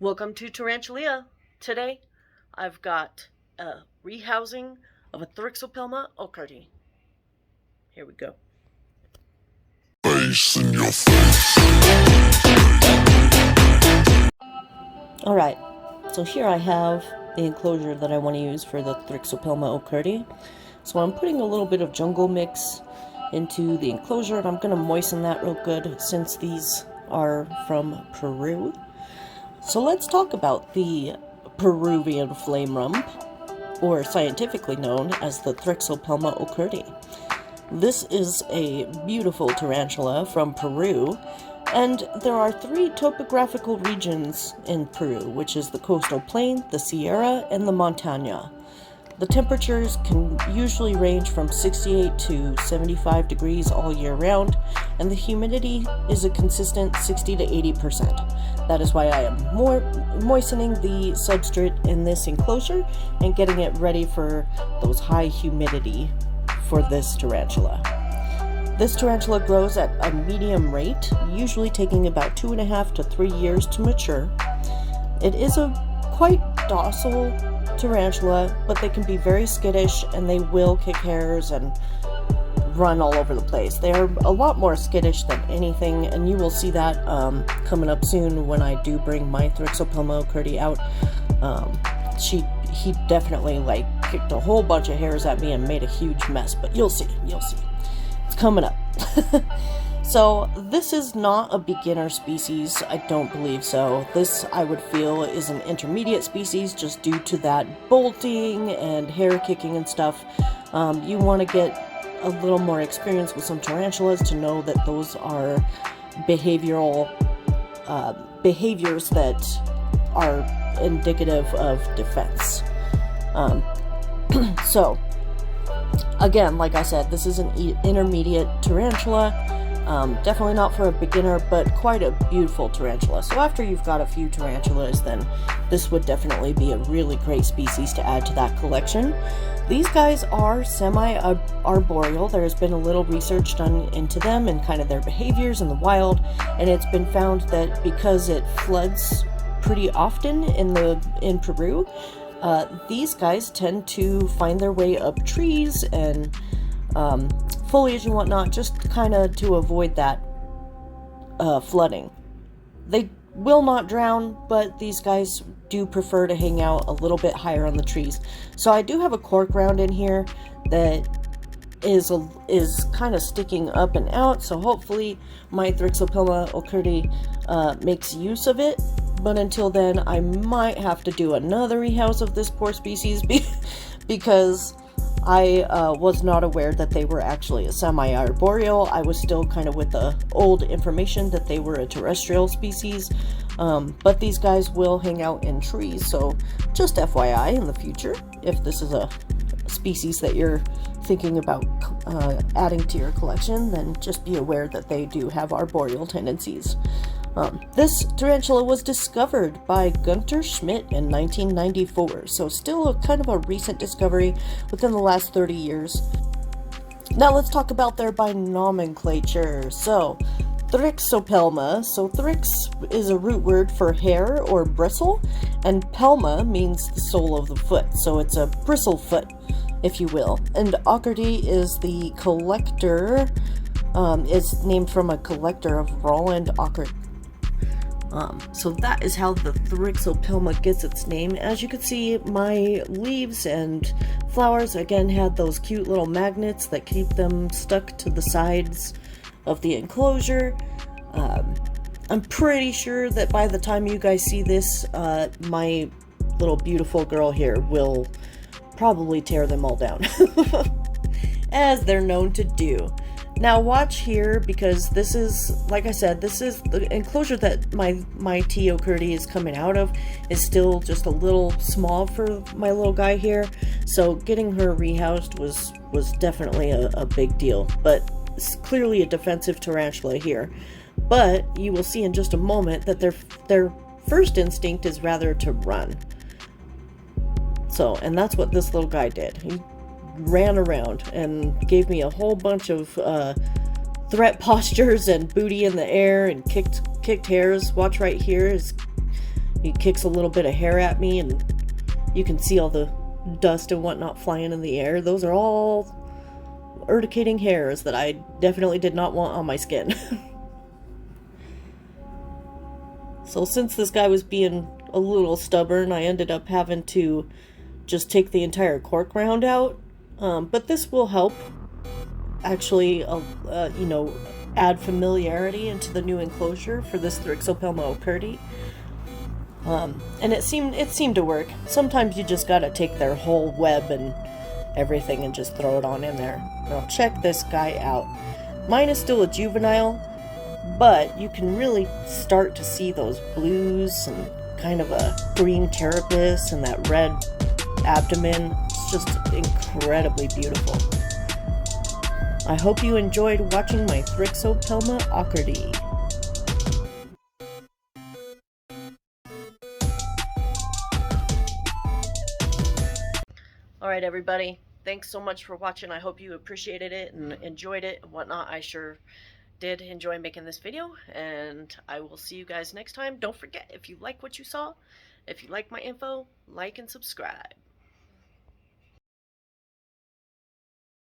Welcome to Tarantulia. Today, I've got a rehousing of a Thrixopelma ockerti. Here we go. Face in your face. Alright, so here I have the enclosure that I want to use for the Thrixopelma ockerti. So I'm putting a little bit of jungle mix into the enclosure, and I'm going to moisten that real good since these are from Peru. So let's talk about the Peruvian Flame Rump, or scientifically known as the Thrixopelma ockerti. This is a beautiful tarantula from Peru, and there are three topographical regions in Peru, which is the coastal plain, the Sierra, and the Montaña. The temperatures can usually range from 68 to 75 degrees all year round, and the humidity is a consistent 60 to 80%. That is why I am moistening the substrate in this enclosure and getting it ready for those high humidity for this tarantula. This tarantula grows at a medium rate, usually taking about 2.5 to 3 years to mature. It is a quite docile tarantula, but they can be very skittish and they will kick hairs and run all over the place. They are a lot more skittish than anything, and you will see that coming up soon when I do bring my Thrixopelma ockerti out. He definitely kicked a whole bunch of hairs at me and made a huge mess, but you'll see. It's coming up. So this is not a beginner species, I don't believe so. This, I would feel, is an intermediate species just due to that bolting and hair kicking and stuff. You want to get a little more experience with some tarantulas to know that those are behaviors that are indicative of defense. So, again, like I said, this is an intermediate tarantula. Definitely not for a beginner, but quite a beautiful tarantula. So after you've got a few tarantulas, then this would definitely be a really great species to add to that collection. These guys are semi-arborreal. There's been a little research done into them and kind of their behaviors in the wild, and it's been found that because it floods pretty often in Peru, these guys tend to find their way up trees and foliage and whatnot, just kind of to avoid that flooding. They will not drown, but these guys do prefer to hang out a little bit higher on the trees. So I do have a cork round in here that is kind of sticking up and out, so hopefully my Thrixopelma ockerti makes use of it. But until then, I might have to do another rehouse of this poor species because I was not aware that they were actually a semi-arboreal. I was still kind of with the old information that they were a terrestrial species. But these guys will hang out in trees, so just FYI in the future, if this is a species that you're thinking about adding to your collection, then just be aware that they do have arboreal tendencies. This tarantula was discovered by Gunter Schmidt in 1994, so still kind of a recent discovery within the last 30 years. Now let's talk about their by nomenclature. So, Thrixopelma. So Thrix is a root word for hair or bristle, and pelma means the sole of the foot, so it's a bristle foot, if you will. And ockerti is the collector, is named from a collector of Roland Ockert. So that is how the Thrixopelma gets its name. As you can see, my leaves and flowers again had those cute little magnets that keep them stuck to the sides of the enclosure. I'm pretty sure that by the time you guys see this, my little beautiful girl here will probably tear them all down, as they're known to do. Now watch here, because this is, like I said, this is the enclosure that my T. ockerti is coming out of is still just a little small for my little guy here. So getting her rehoused was definitely a big deal. But it's clearly a defensive tarantula here. But you will see in just a moment that their first instinct is rather to run. So, and that's what this little guy did. He ran around and gave me a whole bunch of threat postures and booty in the air and kicked hairs. Watch right here, He kicks a little bit of hair at me, and you can see all the dust and whatnot flying in the air. Those are all urticating hairs that I definitely did not want on my skin. So since this guy was being a little stubborn, I ended up having to just take the entire cork round out. But this will help actually, you know, add familiarity into the new enclosure for this Thrixopelma ockerti. And it seemed to work. Sometimes you just gotta take their whole web and everything and just throw it on in there. Now check this guy out. Mine is still a juvenile, but you can really start to see those blues and kind of a green carapace and that red abdomen. It's just incredibly beautiful. I hope you enjoyed watching my Thrixopelma ockerti. Alright everybody, thanks so much for watching. I hope you appreciated it and enjoyed it and whatnot. I sure did enjoy making this video, and I will see you guys next time. Don't forget, if you like what you saw, if you like my info, like and subscribe.